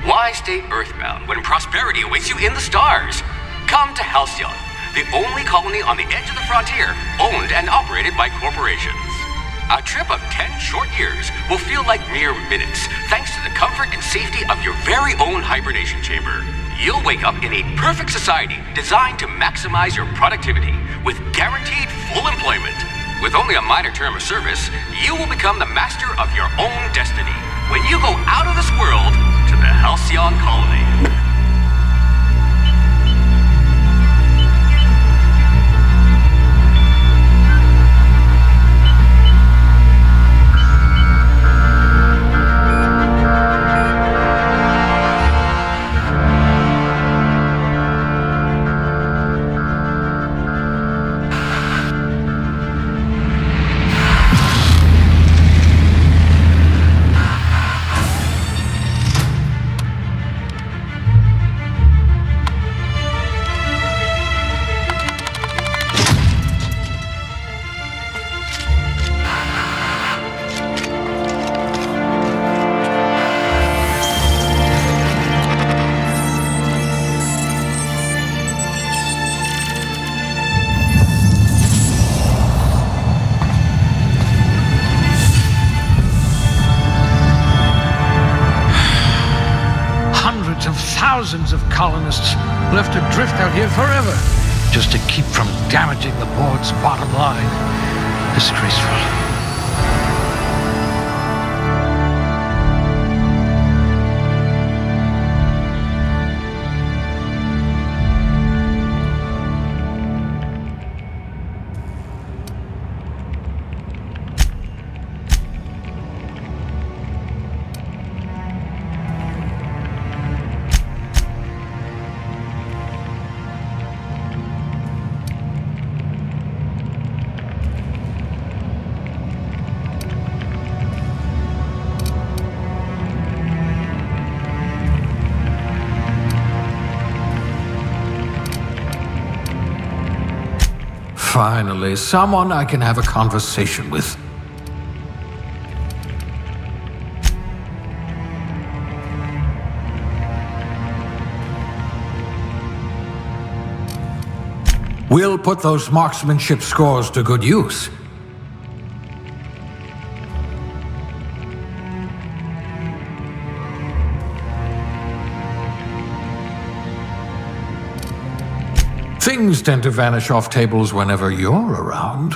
Why stay earthbound when prosperity awaits you in the stars? Come to Halcyon, the only colony on the edge of the frontier, owned and operated by corporations. A trip of 10 short years will feel like mere minutes, thanks to the comfort and safety of your very own hibernation chamber. You'll wake up in a perfect society designed to maximize your productivity, with guaranteed full employment. With only a minor term of service, you will become the master of your own destiny when you go out of this world to the Halcyon colony. Thousands of colonists left adrift out here forever, just to keep from damaging the board's bottom line. Disgraceful. Finally, someone I can have a conversation with. We'll put those marksmanship scores to good use. Things tend to vanish off tables whenever you're around.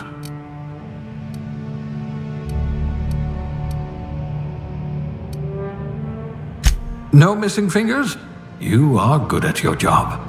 No missing fingers? You are good at your job.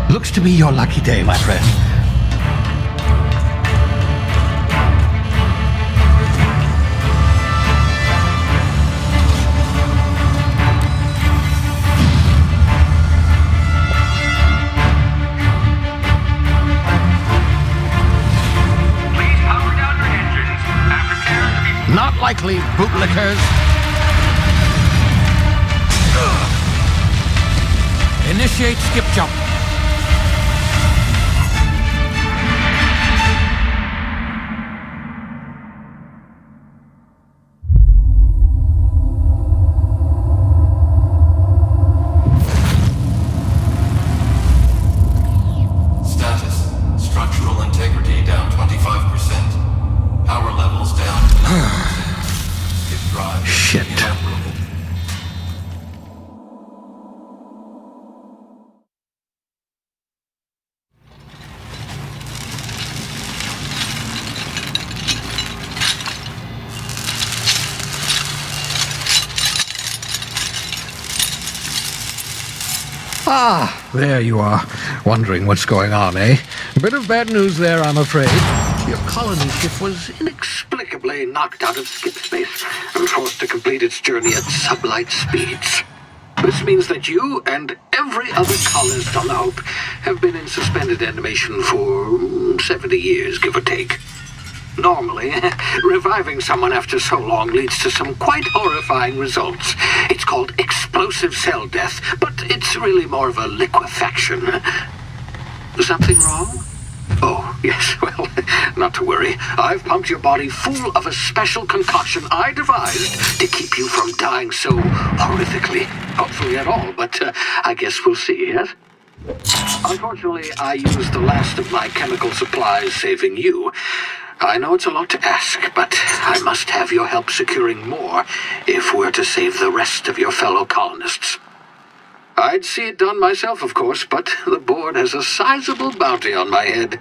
Looks to be your lucky day, my friend. Please power down your engines and prepare to be... Not likely, bootlickers. Initiate skip jump. Ah, there you are. Wondering what's going on, eh? A bit of bad news there, I'm afraid. Your colony ship was inexplicably knocked out of skip space and forced to complete its journey at sublight speeds. This means that you and every other colonist on the Hope have been in suspended animation for 70 years, give or take. Normally, reviving someone after so long leads to some quite horrifying results. It's called explosive cell death, but it's really more of a liquefaction. Something wrong? Oh, yes, well, not to worry. I've pumped your body full of a special concoction I devised to keep you from dying so horrifically. Hopefully at all, but I guess we'll see, yes? Unfortunately, I used the last of my chemical supplies saving you. I know it's a lot to ask, but I must have your help securing more if we're to save the rest of your fellow colonists. I'd see it done myself, of course, but the board has a sizable bounty on my head.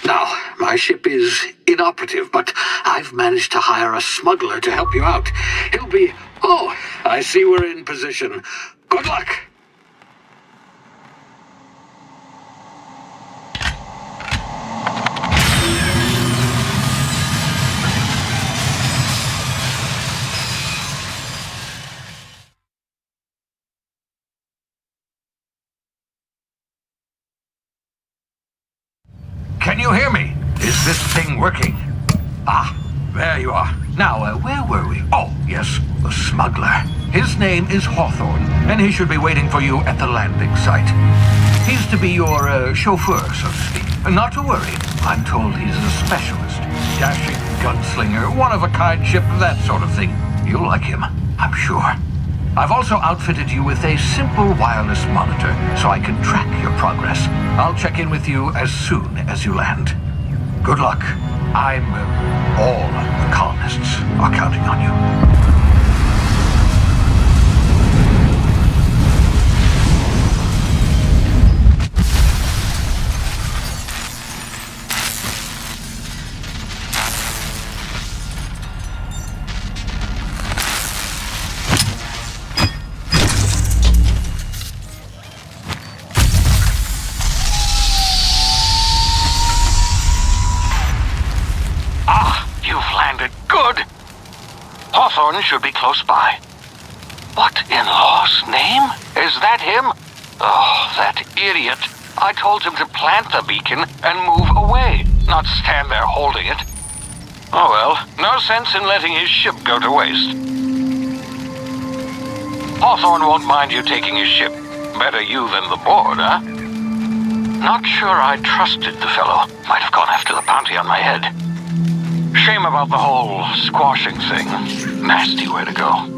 Now, my ship is inoperative, but I've managed to hire a smuggler to help you out. He'll be... Oh, I see we're in position. Good luck! Can you hear me? Is this thing working? Ah, there you are. Now, where were we? Oh, yes, the smuggler. His name is Hawthorne, and he should be waiting for you at the landing site. He's to be your chauffeur, so to speak. Not to worry. I'm told he's a specialist. Dashing gunslinger, one-of-a-kind ship, that sort of thing. You'll like him, I'm sure. I've also outfitted you with a simple wireless monitor so I can track your progress. I'll check in with you as soon as you land. Good luck. All the colonists are counting on you. Hawthorne should be close by. What in law's name? Is that him? Oh, that idiot. I told him to plant the beacon and move away, not stand there holding it. Oh well, no sense in letting his ship go to waste. Hawthorne won't mind you taking his ship. Better you than the board, huh? Not sure I trusted the fellow. Might have gone after the bounty on my head. Shame about the whole squashing thing. Nasty way to go.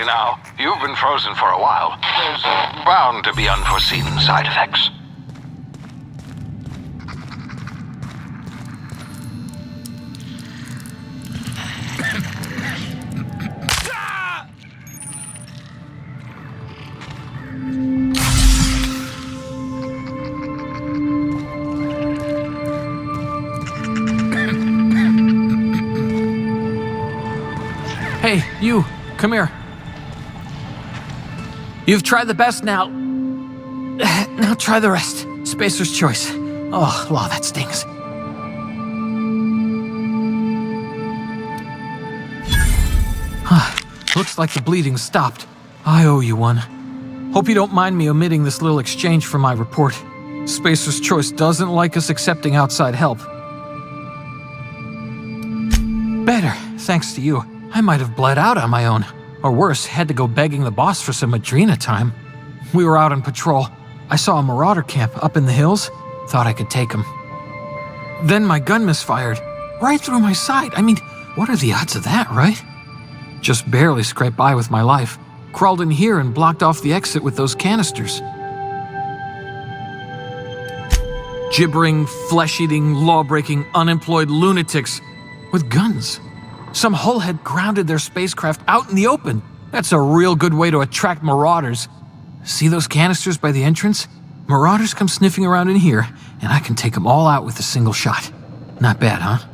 Now, you've been frozen for a while. There's bound to be unforeseen side effects. Hey, you, come here. You've tried the best now. Now try the rest. Spacer's choice. Oh, law, that stings. Looks like the bleeding stopped. I owe you one. Hope you don't mind me omitting this little exchange from my report. Spacer's choice doesn't like us accepting outside help. Better, thanks to you. I might have bled out on my own. Or worse, had to go begging the boss for some Adrena time. We were out on patrol. I saw a marauder camp up in the hills. Thought I could take him. Then my gun misfired. Right through my side. I mean, what are the odds of that, right? Just barely scraped by with my life. Crawled in here and blocked off the exit with those canisters. Gibbering, flesh-eating, law-breaking, unemployed lunatics with guns. Some hullhead grounded their spacecraft out in the open. That's a real good way to attract marauders. See those canisters by the entrance? Marauders come sniffing around in here, and I can take them all out with a single shot. Not bad, huh?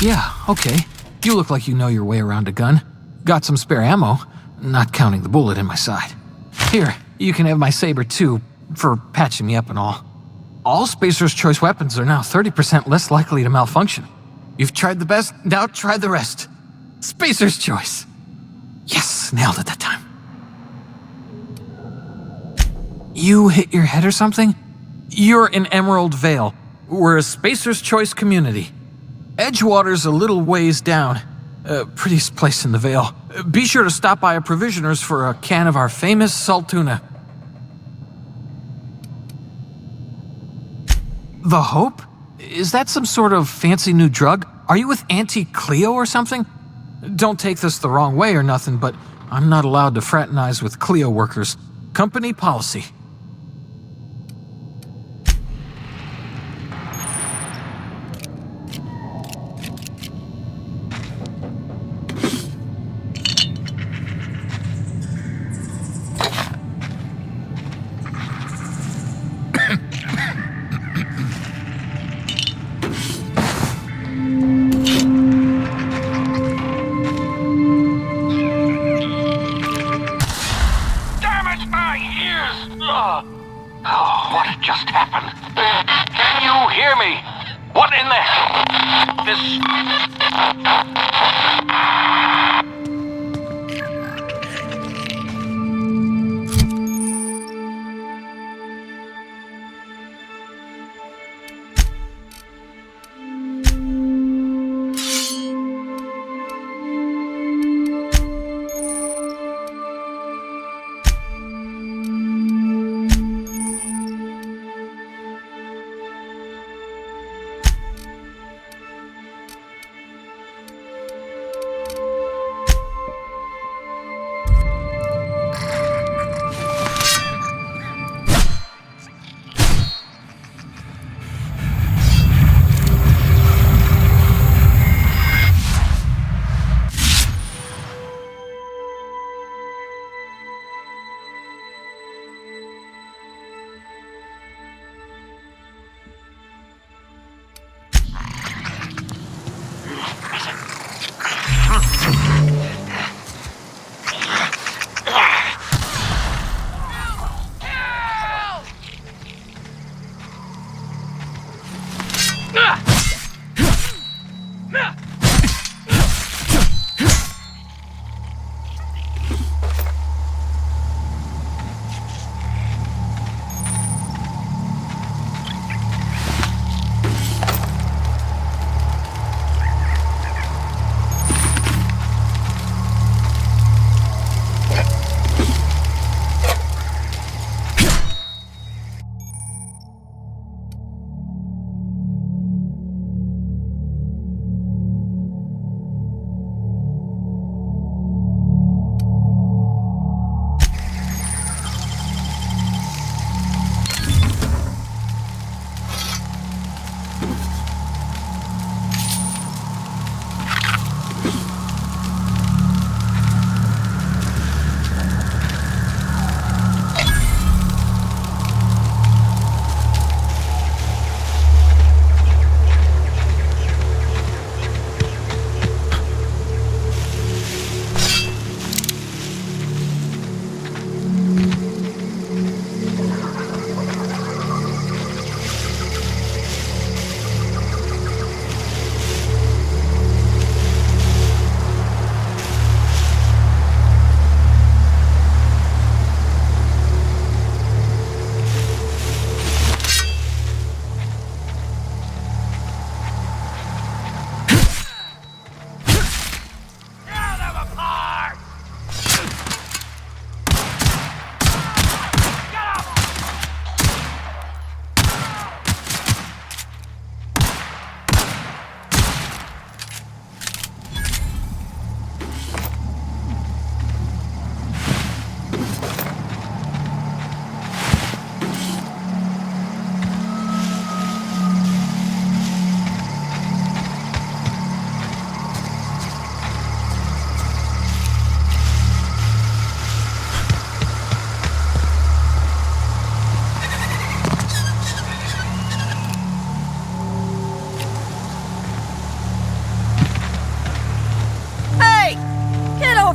Yeah, okay. You look like you know your way around a gun. Got some spare ammo, not counting the bullet in my side. Here, you can have my saber too, for patching me up and all. All Spacer's choice weapons are now 30% less likely to malfunction. You've tried the best, now try the rest. Spacer's choice. Yes, nailed it that time. You hit your head or something? You're in Emerald Vale. We're a Spacer's choice community. Edgewater's a little ways down. Prettiest place in the Vale. Be sure to stop by a provisioner's for a can of our famous salt tuna. The Hope? Is that some sort of fancy new drug? Are you with Auntie Cleo or something? Don't take this the wrong way or nothing, but I'm not allowed to fraternize with Cleo workers. Company policy. What just happened? Can you hear me? What in the... This...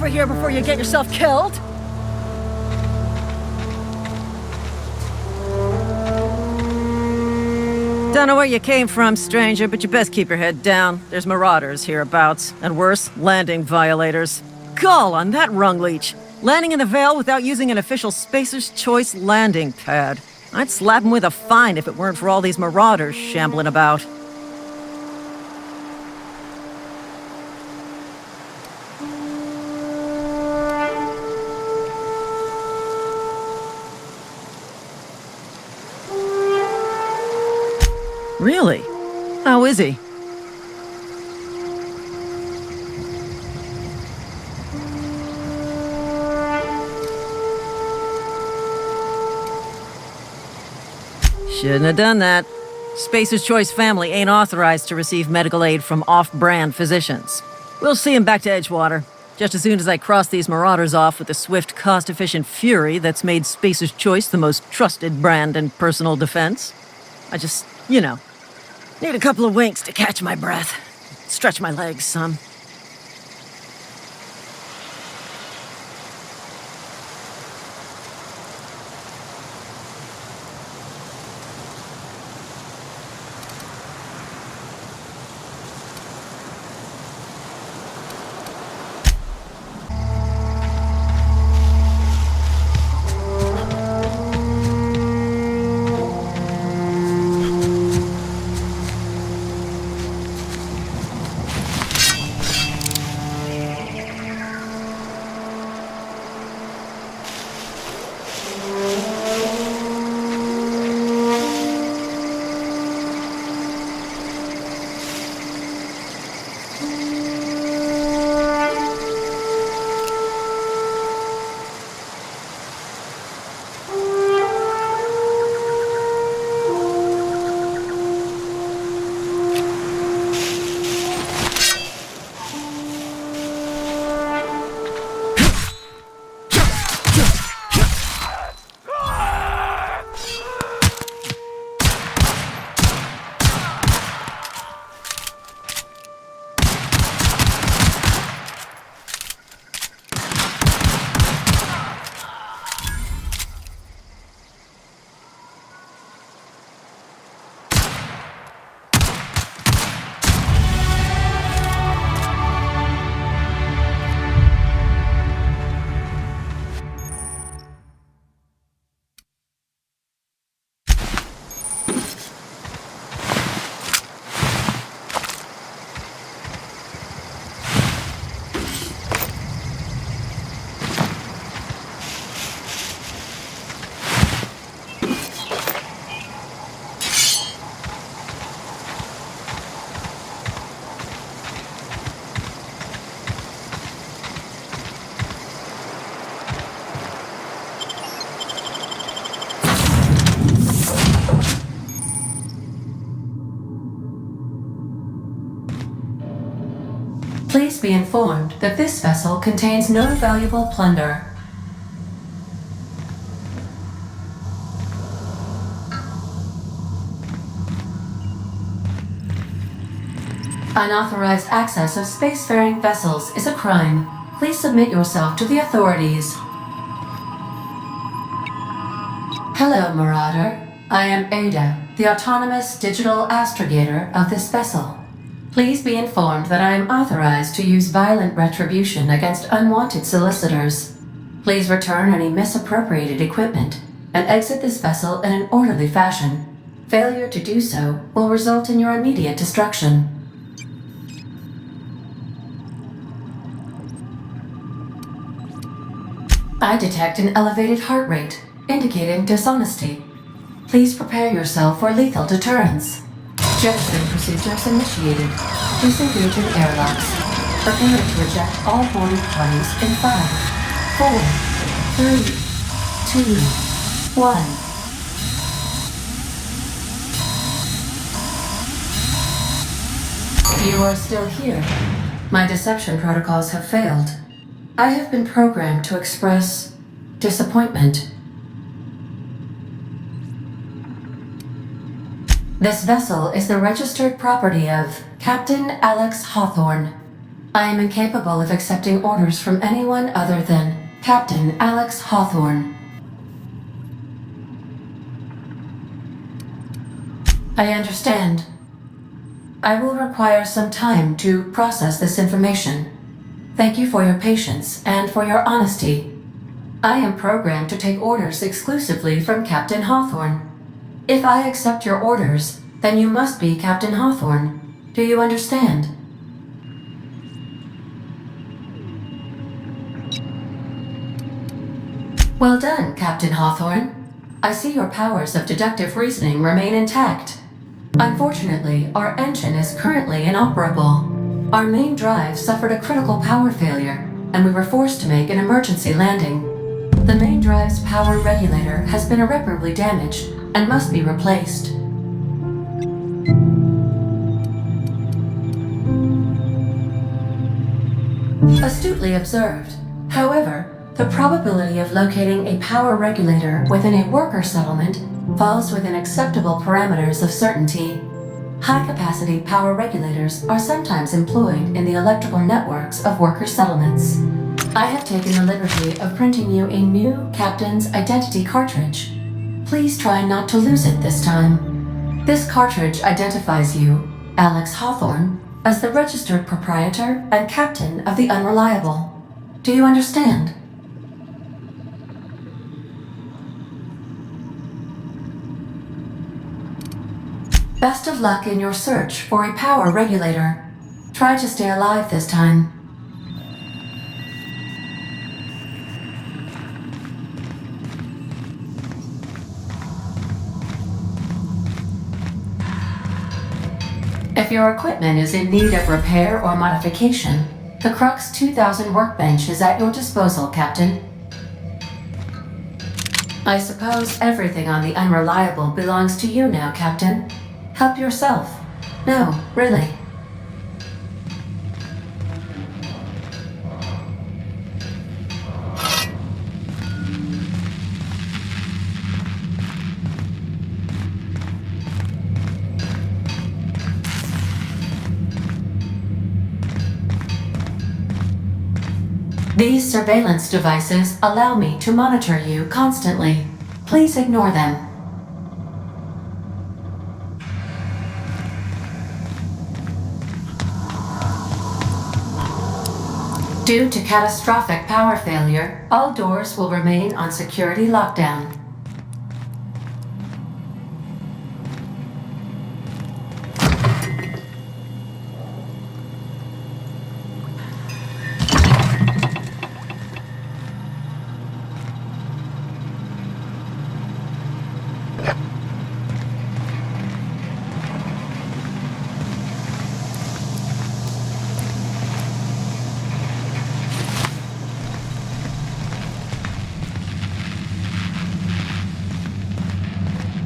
over here before you get yourself killed. Don't know where you came from, stranger, but you best keep your head down. There's marauders hereabouts, and worse, landing violators. Gall on that rung leech. Landing in the Vale without using an official Spacer's Choice landing pad. I'd slap him with a fine if it weren't for all these marauders shambling about. Really? How is he? Shouldn't have done that. Spacer's Choice family ain't authorized to receive medical aid from off-brand physicians. We'll see him back to Edgewater, just as soon as I cross these marauders off with the swift, cost-efficient fury that's made Spacer's Choice the most trusted brand in personal defense. I just, need a couple of winks to catch my breath. Stretch my legs some. Please be informed that this vessel contains no valuable plunder. Unauthorized access of spacefaring vessels is a crime. Please submit yourself to the authorities. Hello, Marauder. I am Ada, the autonomous digital astrogator of this vessel. Please be informed that I am authorized to use violent retribution against unwanted solicitors. Please return any misappropriated equipment and exit this vessel in an orderly fashion. Failure to do so will result in your immediate destruction. I detect an elevated heart rate, indicating dishonesty. Please prepare yourself for lethal deterrence. Jettison procedures initiated. Disengage in airlocks. Prepare to eject all boarding parties in 5, 4, 3, 2, 1. You are still here. My deception protocols have failed. I have been programmed to express disappointment. This vessel is the registered property of Captain Alex Hawthorne. I am incapable of accepting orders from anyone other than Captain Alex Hawthorne. I understand. I will require some time to process this information. Thank you for your patience and for your honesty. I am programmed to take orders exclusively from Captain Hawthorne. If I accept your orders, then you must be Captain Hawthorne. Do you understand? Well done, Captain Hawthorne. I see your powers of deductive reasoning remain intact. Unfortunately, our engine is currently inoperable. Our main drive suffered a critical power failure, and we were forced to make an emergency landing. The main drive's power regulator has been irreparably damaged and must be replaced. Astutely observed. However, the probability of locating a power regulator within a worker settlement falls within acceptable parameters of certainty. High-capacity power regulators are sometimes employed in the electrical networks of worker settlements. I have taken the liberty of printing you a new Captain's Identity cartridge. Please try not to lose it this time. This cartridge identifies you, Alex Hawthorne, as the registered proprietor and captain of the Unreliable. Do you understand? Best of luck in your search for a power regulator. Try to stay alive this time. If your equipment is in need of repair or modification, the Crux 2000 workbench is at your disposal, Captain. I suppose everything on the Unreliable belongs to you now, Captain. Help yourself. No, really. These surveillance devices allow me to monitor you constantly. Please ignore them. Due to catastrophic power failure, all doors will remain on security lockdown.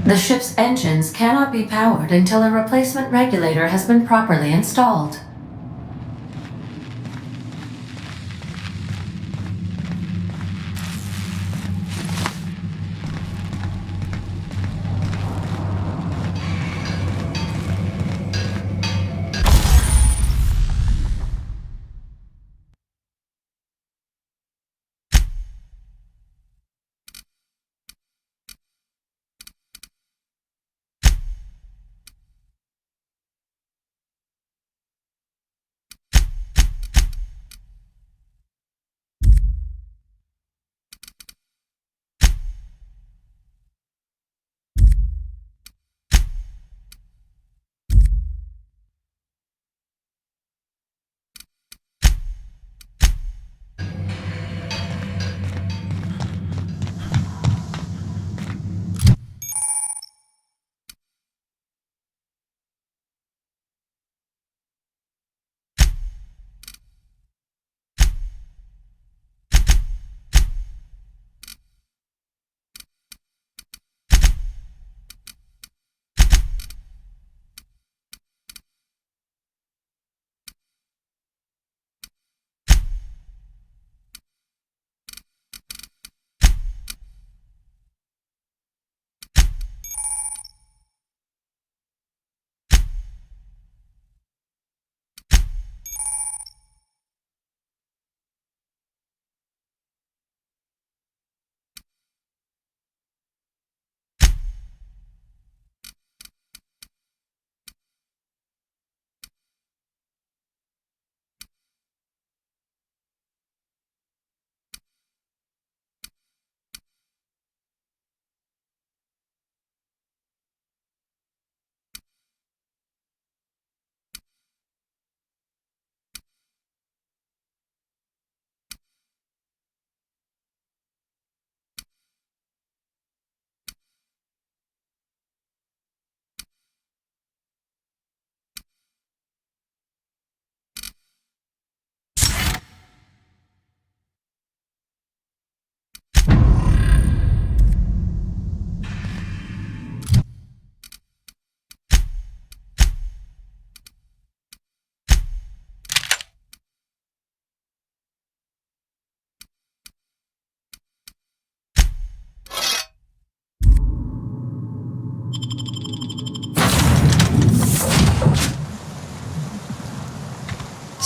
The ship's engines cannot be powered until a replacement regulator has been properly installed.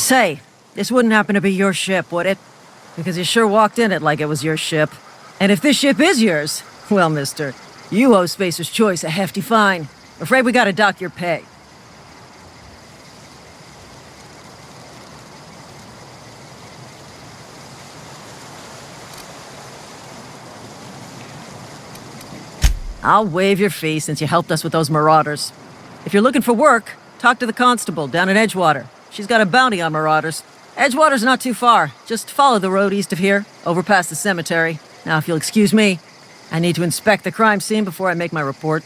Say, this wouldn't happen to be your ship, would it? Because you sure walked in it like it was your ship. And if this ship is yours, well, mister, you owe Spacer's Choice a hefty fine. Afraid we gotta dock your pay. I'll waive your fee since you helped us with those marauders. If you're looking for work, talk to the constable down in Edgewater. She's got a bounty on marauders. Edgewater's not too far. Just follow the road east of here, over past the cemetery. Now, if you'll excuse me, I need to inspect the crime scene before I make my report.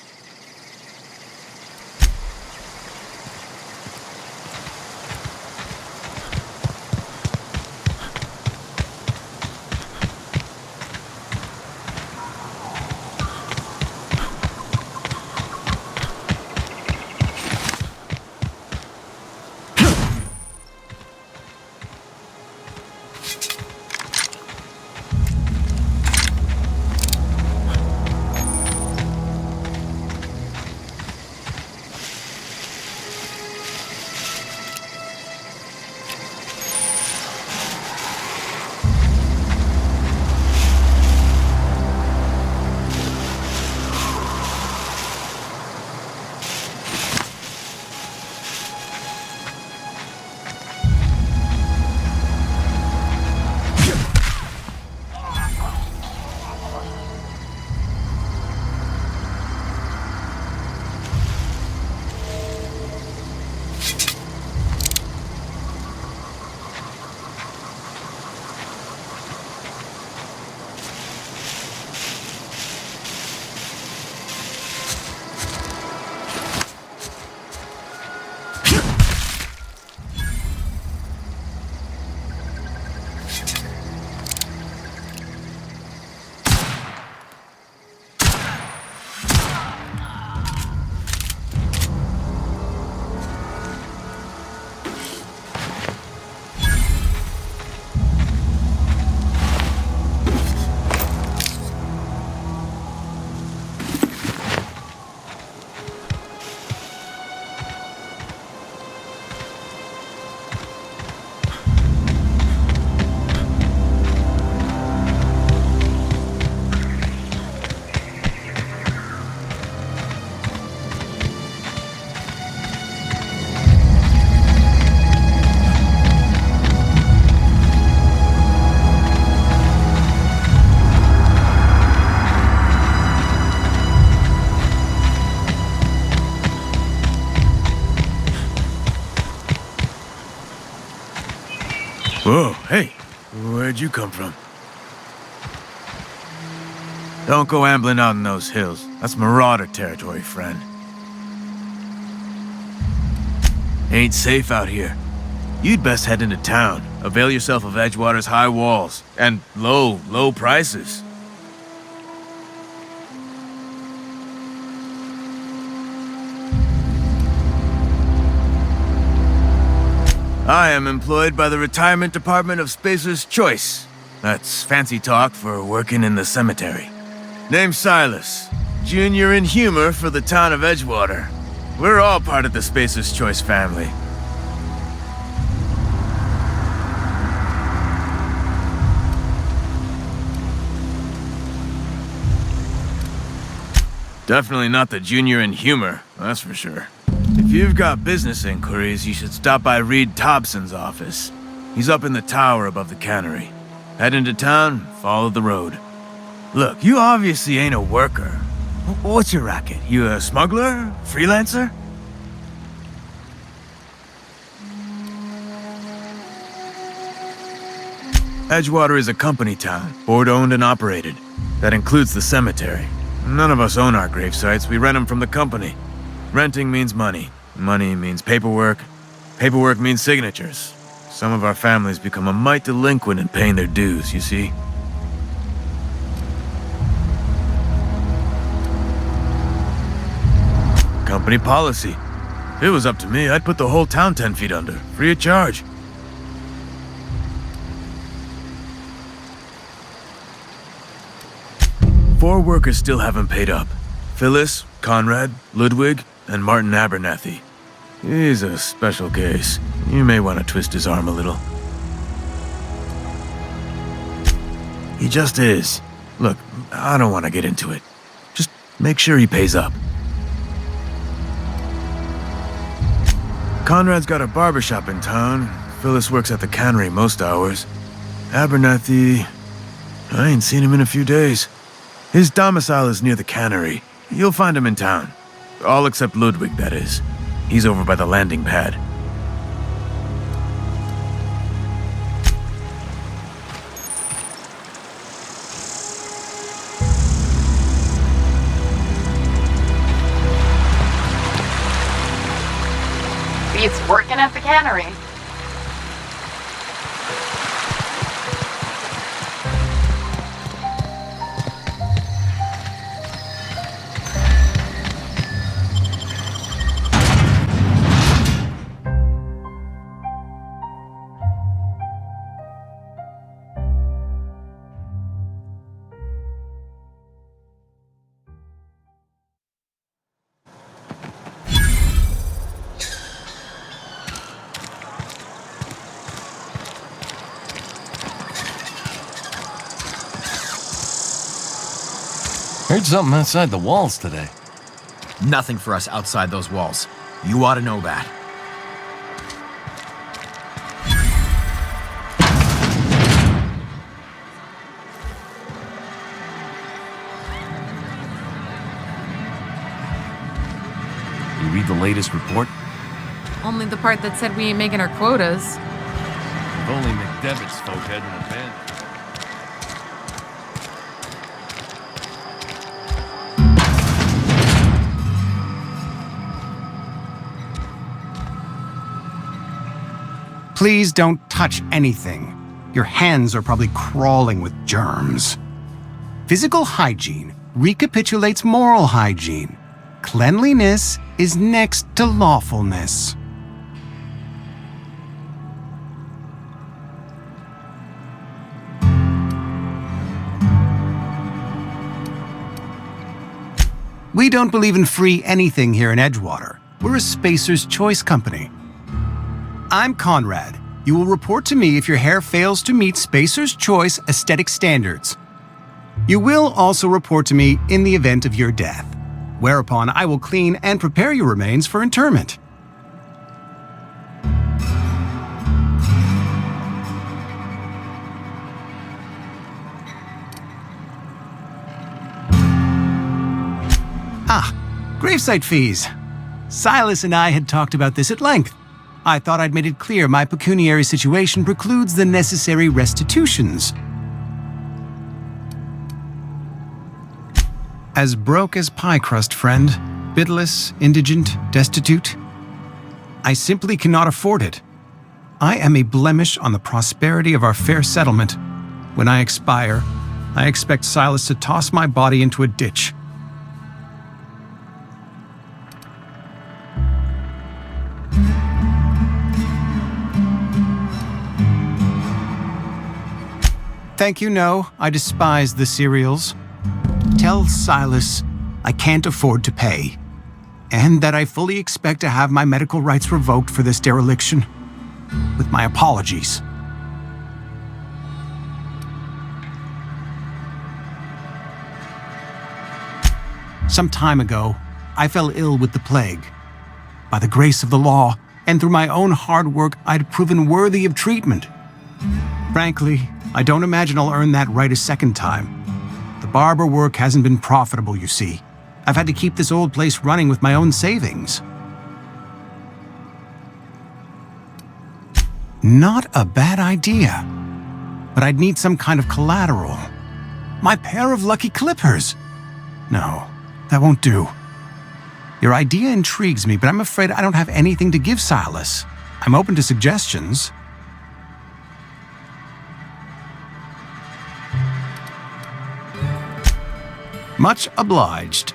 Whoa, hey, where'd you come from? Don't go ambling out in those hills. That's marauder territory, friend. Ain't safe out here. You'd best head into town. Avail yourself of Edgewater's high walls and low prices. I am employed by the retirement department of Spacer's Choice. That's fancy talk for working in the cemetery. Name's Silas, junior in humor for the town of Edgewater. We're all part of the Spacer's Choice family. Definitely not the junior in humor, that's for sure. If you've got business inquiries, you should stop by Reed Thompson's office. He's up in the tower above the cannery. Head into town, follow the road. Look, you obviously ain't a worker. What's your racket? You a smuggler? Freelancer? Edgewater is a company town, board-owned and operated. That includes the cemetery. None of us own our grave sites, we rent them from the company. Renting means money. Money means paperwork. Paperwork means signatures. Some of our families become a mite delinquent in paying their dues, you see? Company policy. If it was up to me, I'd put the whole town 10 feet under, free of charge. Four workers still haven't paid up. Phyllis, Conrad, Ludwig, and Martin Abernathy. He's a special case. You may want to twist his arm a little. He just is. Look, I don't want to get into it. Just make sure he pays up. Conrad's got a barbershop in town. Phyllis works at the cannery most hours. Abernathy... I ain't seen him in a few days. His domicile is near the cannery. You'll find him in town. All except Ludwig, that is. He's over by the landing pad. Beats working at the cannery. Heard something outside the walls today. Nothing for us outside those walls. You ought to know that. You read the latest report? Only the part that said we ain't making our quotas. If only McDevitt's folk hadn't abandoned. Please don't touch anything. Your hands are probably crawling with germs. Physical hygiene recapitulates moral hygiene. Cleanliness is next to lawfulness. We don't believe in free anything here in Edgewater. We're a Spacer's Choice company. I'm Conrad. You will report to me if your hair fails to meet Spacer's Choice aesthetic standards. You will also report to me in the event of your death, whereupon I will clean and prepare your remains for interment. Gravesite fees. Silas and I had talked about this at length. I thought I'd made it clear my pecuniary situation precludes the necessary restitutions. As broke as pie crust, friend, bidless, indigent, destitute, I simply cannot afford it. I am a blemish on the prosperity of our fair settlement. When I expire, I expect Silas to toss my body into a ditch. Thank you, no. I despise the cereals. Tell Silas I can't afford to pay, and that I fully expect to have my medical rights revoked for this dereliction. With my apologies. Some time ago, I fell ill with the plague. By the grace of the law, and through my own hard work, I'd proven worthy of treatment. Frankly, I don't imagine I'll earn that right a second time. The barber work hasn't been profitable, you see. I've had to keep this old place running with my own savings. Not a bad idea. But I'd need some kind of collateral. My pair of lucky clippers. No, that won't do. Your idea intrigues me, but I'm afraid I don't have anything to give Silas. I'm open to suggestions. Much obliged.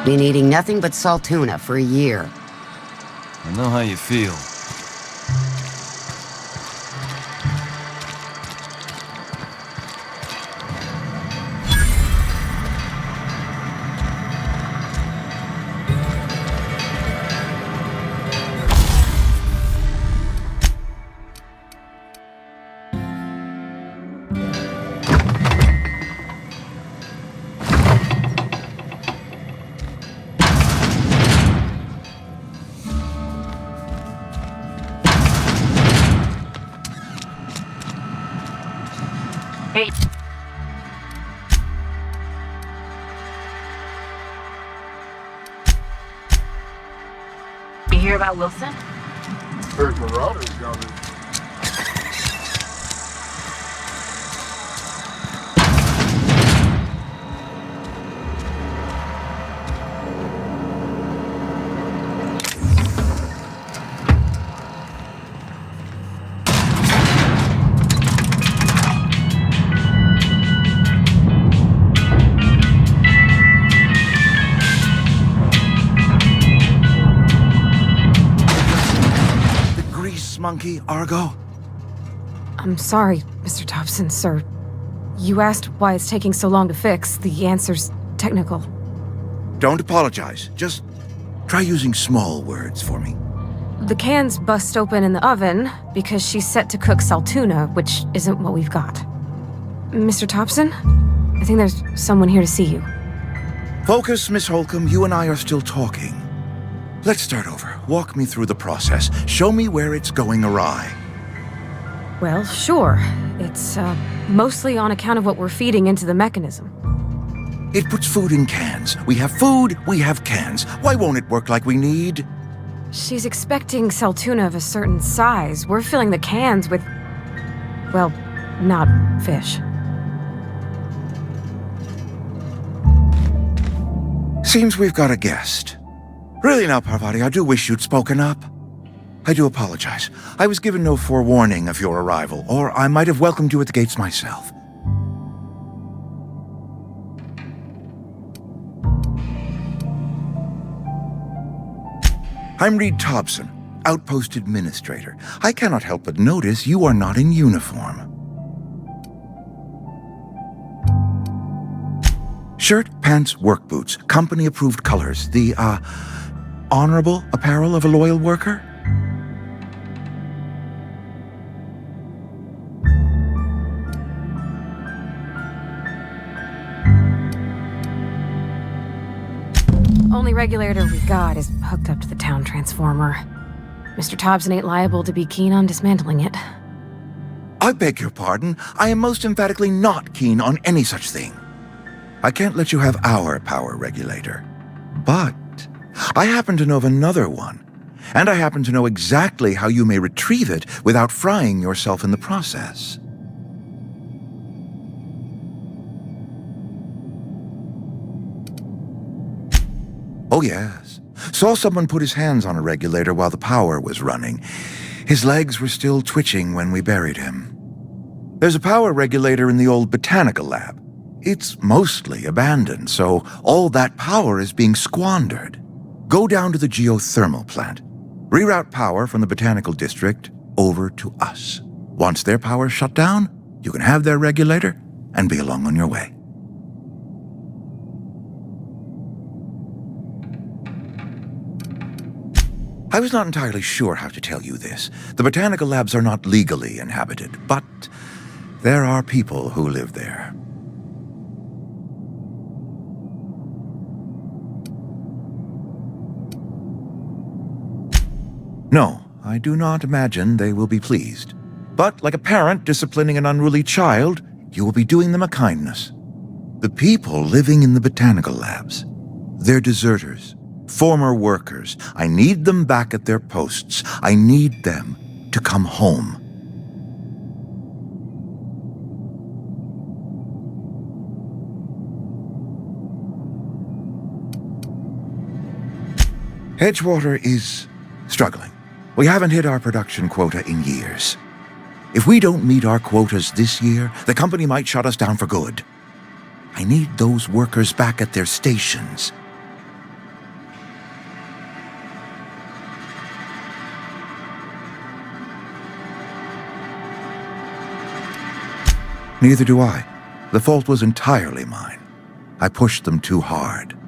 Been eating nothing but salt tuna for a year. I know how you feel. Hey. You hear about Wilson? Heard Marauders coming. Monkey, Argo? I'm sorry, Mr. Thompson, sir. You asked why it's taking so long to fix. The answer's technical. Don't apologize. Just try using small words for me. The can's bust open in the oven because she's set to cook saltuna, which isn't what we've got. Mr. Thompson? I think there's someone here to see you. Focus, Miss Holcomb. You and I are still talking. Let's start over. Walk me through the process. Show me where it's going awry. Well, sure. It's, mostly on account of what we're feeding into the mechanism. It puts food in cans. We have food, we have cans. Why won't it work like we need? She's expecting saltuna of a certain size. We're filling the cans with, well, not fish. Seems we've got a guest. Really now, Parvati, I do wish you'd spoken up. I do apologize. I was given no forewarning of your arrival, or I might have welcomed you at the gates myself. I'm Reed Thompson, Outpost Administrator. I cannot help but notice you are not in uniform. Shirt, pants, work boots, company-approved colors. The, honorable apparel of a loyal worker? Only regulator we got is hooked up to the town transformer. Mr. Thompson ain't liable to be keen on dismantling it. I beg your pardon. I am most emphatically not keen on any such thing. I can't let you have our power regulator. But I happen to know of another one, and I happen to know exactly how you may retrieve it without frying yourself in the process. Oh yes. Saw someone put his hands on a regulator while the power was running. His legs were still twitching when we buried him. There's a power regulator in the old botanical lab. It's mostly abandoned, so all that power is being squandered. Go down to the geothermal plant. Reroute power from the botanical district over to us. Once their power's shut down, you can have their regulator and be along on your way. I was not entirely sure how to tell you this. The botanical labs are not legally inhabited, but there are people who live there. No, I do not imagine they will be pleased. But like a parent disciplining an unruly child, you will be doing them a kindness. The people living in the botanical labs, they're deserters, former workers. I need them back at their posts. I need them to come home. Edgewater is struggling. We haven't hit our production quota in years. If we don't meet our quotas this year, the company might shut us down for good. I need those workers back at their stations. Neither do I. The fault was entirely mine. I pushed them too hard.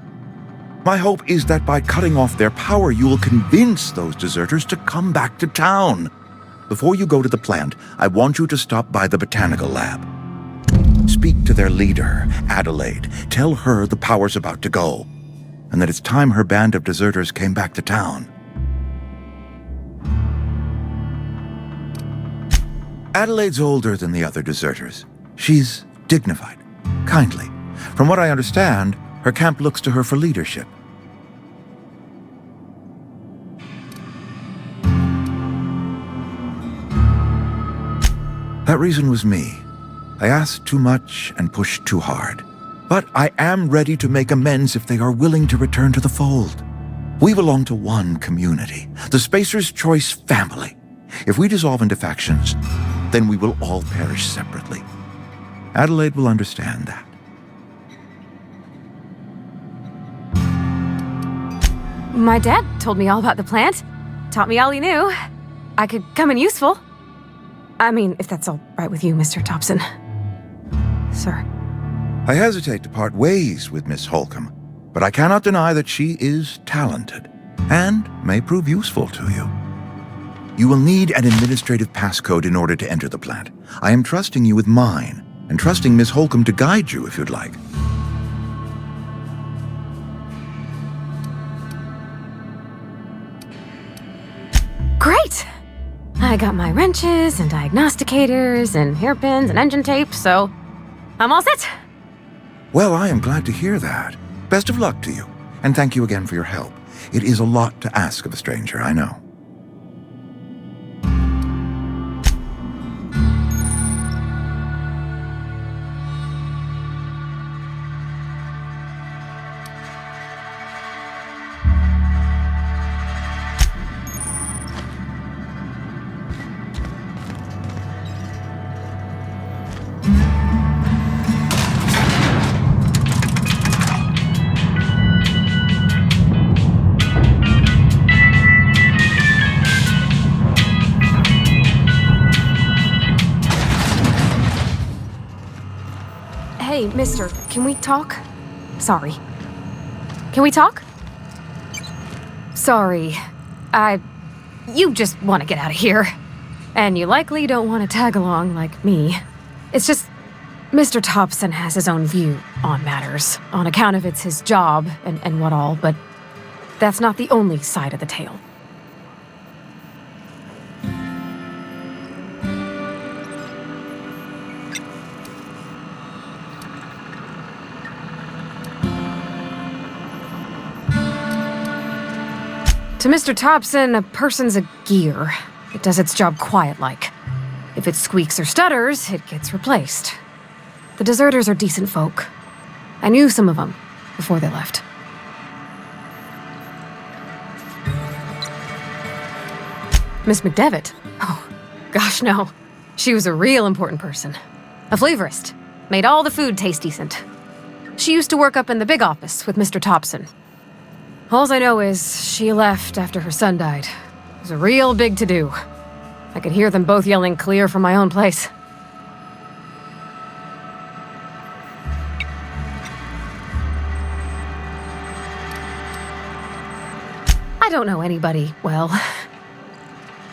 My hope is that by cutting off their power, you will convince those deserters to come back to town. Before you go to the plant, I want you to stop by the botanical lab. Speak to their leader, Adelaide. Tell her the power's about to go, and that it's time her band of deserters came back to town. Adelaide's older than the other deserters. She's dignified, kindly. From what I understand, her camp looks to her for leadership. That reason was me. I asked too much and pushed too hard. But I am ready to make amends if they are willing to return to the fold. We belong to one community, the Spacer's Choice family. If we dissolve into factions, then we will all perish separately. Adelaide will understand that. My dad told me all about the plant. Taught me all he knew. I could come in useful. I mean, if that's all right with you, Mr. Thompson. Sir. I hesitate to part ways with Miss Holcomb, but I cannot deny that she is talented and may prove useful to you. You will need an administrative passcode in order to enter the plant. I am trusting you with mine, and trusting Miss Holcomb to guide you if you'd like. Great! I got my wrenches and diagnosticators and hairpins and engine tape, so I'm all set. Well, I am glad to hear that. Best of luck to you, and thank you again for your help. It is a lot to ask of a stranger, I know. Hey, mister, can we talk? Sorry. Can we talk? Sorry. You just want to get out of here. And you likely don't want to tag along like me. It's just, Mr. Thompson has his own view on matters, on account of it's his job and what all, but that's not the only side of the tale. To Mr. Thompson, a person's a gear. It does its job quiet-like. If it squeaks or stutters, it gets replaced. The deserters are decent folk. I knew some of them before they left. Miss McDevitt? Oh, gosh, no. She was a real important person. A flavorist. Made all the food taste decent. She used to work up in the big office with Mr. Thompson. All I know is she left after her son died. It was a real big to-do. I could hear them both yelling clear from my own place. I don't know anybody well.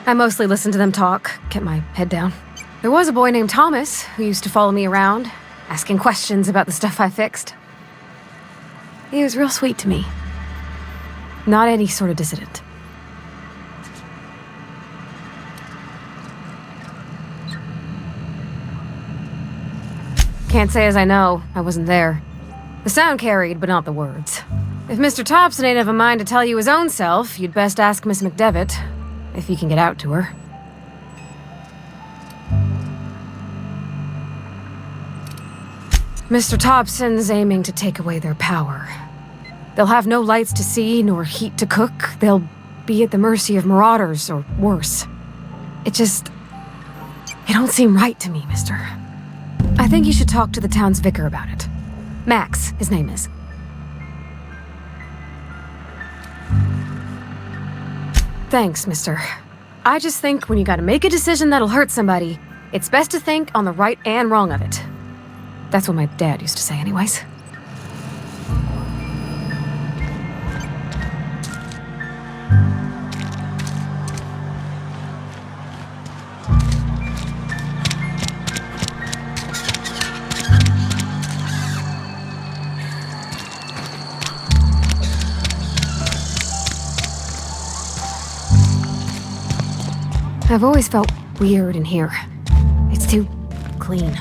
I mostly listened to them talk, kept my head down. There was a boy named Thomas who used to follow me around, asking questions about the stuff I fixed. He was real sweet to me. Not any sort of dissident. Can't say as I know. I wasn't there. The sound carried, but not the words. If Mr. Thompson ain't of a mind to tell you his own self, you'd best ask Miss McDevitt, if you can get out to her. Mr. Thompson's aiming to take away their power. They'll have no lights to see, nor heat to cook. They'll be at the mercy of marauders, or worse. It don't seem right to me, mister. I think you should talk to the town's vicar about it. Max, his name is. Thanks, mister. I just think when you gotta make a decision that'll hurt somebody, it's best to think on the right and wrong of it. That's what my dad used to say anyways. I've always felt weird in here. It's too clean.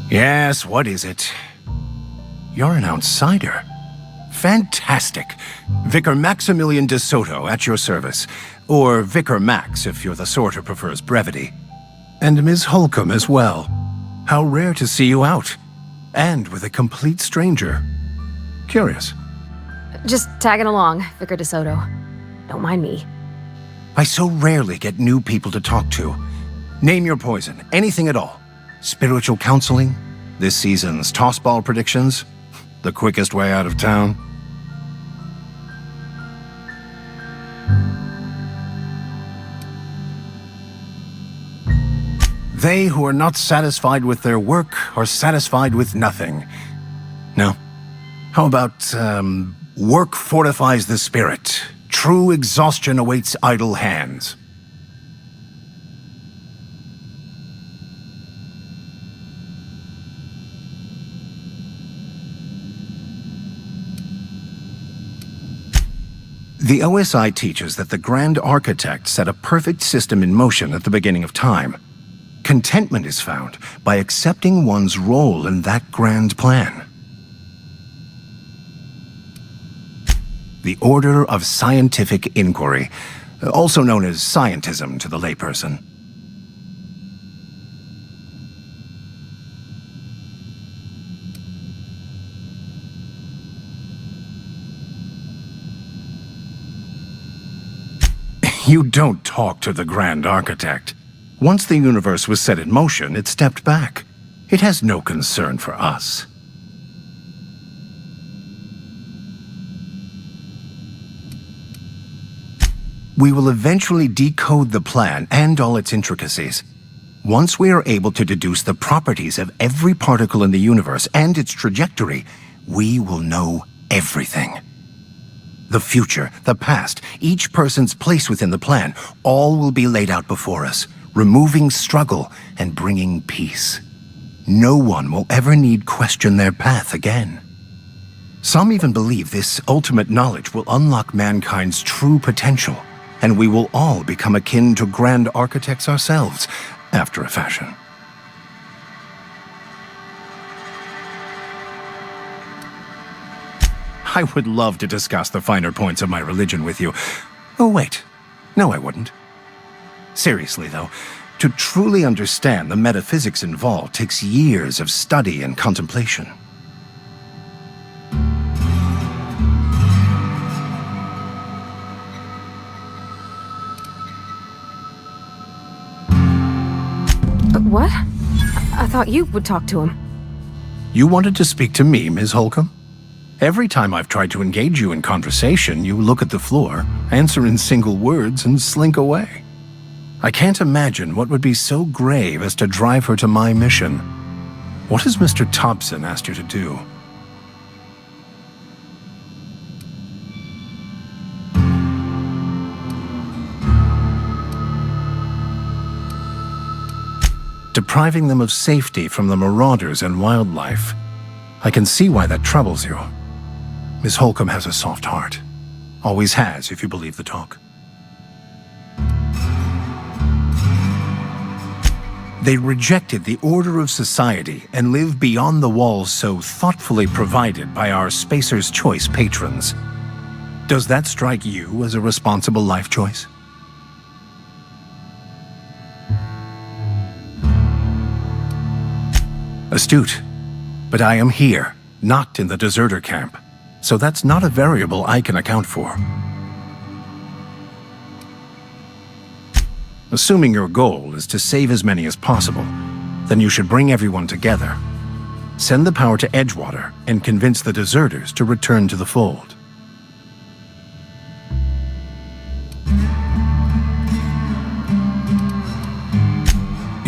Yes, what is it? You're an outsider. Fantastic. Vicar Maximilian de Soto at your service. Or Vicar Max if you're the sort who prefers brevity. And Ms. Holcomb as well. How rare to see you out. And with a complete stranger. Curious. Just tagging along, Vicar de Soto. Don't mind me. I so rarely get new people to talk to. Name your poison, anything at all. Spiritual counseling? This season's tossball predictions? The quickest way out of town? They who are not satisfied with their work are satisfied with nothing. No? How about, work fortifies the spirit. True exhaustion awaits idle hands. The OSI teaches that the Grand Architect set a perfect system in motion at the beginning of time. Contentment is found by accepting one's role in that grand plan. The Order of Scientific Inquiry, also known as scientism to the layperson. You don't talk to the Grand Architect. Once the universe was set in motion, it stepped back. It has no concern for us. We will eventually decode the plan and all its intricacies. Once we are able to deduce the properties of every particle in the universe and its trajectory, we will know everything. The future, the past, each person's place within the plan, all will be laid out before us, removing struggle and bringing peace. No one will ever need question their path again. Some even believe this ultimate knowledge will unlock mankind's true potential, and we will all become akin to grand architects ourselves, after a fashion. I would love to discuss the finer points of my religion with you. Oh, wait. No, I wouldn't. Seriously, though, to truly understand the metaphysics involved takes years of study and contemplation. What? I thought you would talk to him. You wanted to speak to me, Ms. Holcomb? Every time I've tried to engage you in conversation, you look at the floor, answer in single words, and slink away. I can't imagine what would be so grave as to drive her to my mission. What has Mr. Thompson asked you to do? Depriving them of safety from the marauders and wildlife. I can see why that troubles you. Miss Holcomb has a soft heart. Always has, if you believe the talk. They rejected the order of society and live beyond the walls so thoughtfully provided by our Spacer's Choice patrons. Does that strike you as a responsible life choice? Astute. But I am here, not in the deserter camp. So that's not a variable I can account for. Assuming your goal is to save as many as possible, then you should bring everyone together. Send the power to Edgewater and convince the deserters to return to the fold.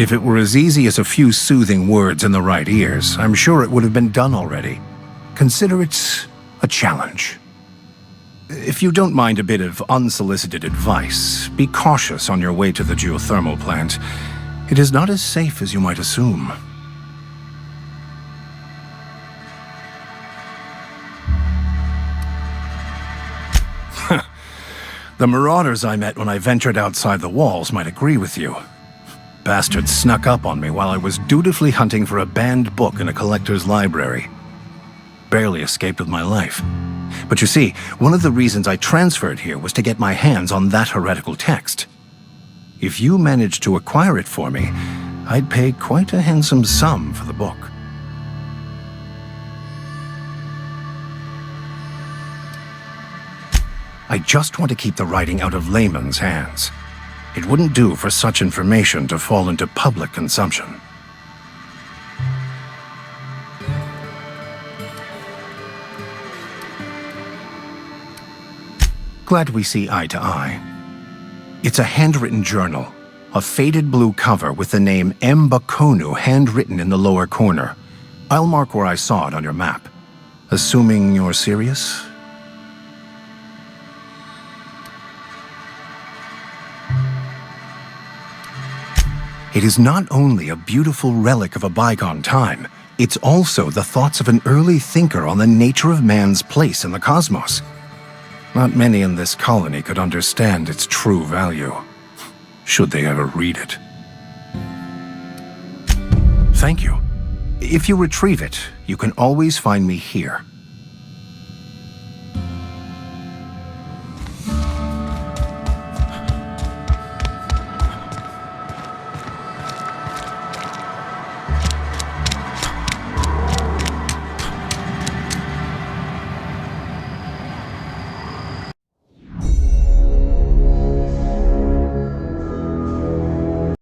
If it were as easy as a few soothing words in the right ears, I'm sure it would have been done already. Consider it a challenge. If you don't mind a bit of unsolicited advice, be cautious on your way to the geothermal plant. It is not as safe as you might assume. The marauders I met when I ventured outside the walls might agree with you. Bastards snuck up on me while I was dutifully hunting for a banned book in a collector's library. Barely escaped with my life. But you see, one of the reasons I transferred here was to get my hands on that heretical text. If you managed to acquire it for me, I'd pay quite a handsome sum for the book. I just want to keep the writing out of layman's hands. It wouldn't do for such information to fall into public consumption. Glad we see eye to eye. It's a handwritten journal, a faded blue cover with the name M. Bakonu handwritten in the lower corner. I'll mark where I saw it on your map. Assuming you're serious? It is not only a beautiful relic of a bygone time, it's also the thoughts of an early thinker on the nature of man's place in the cosmos. Not many in this colony could understand its true value, should they ever read it. Thank you. If you retrieve it, you can always find me here.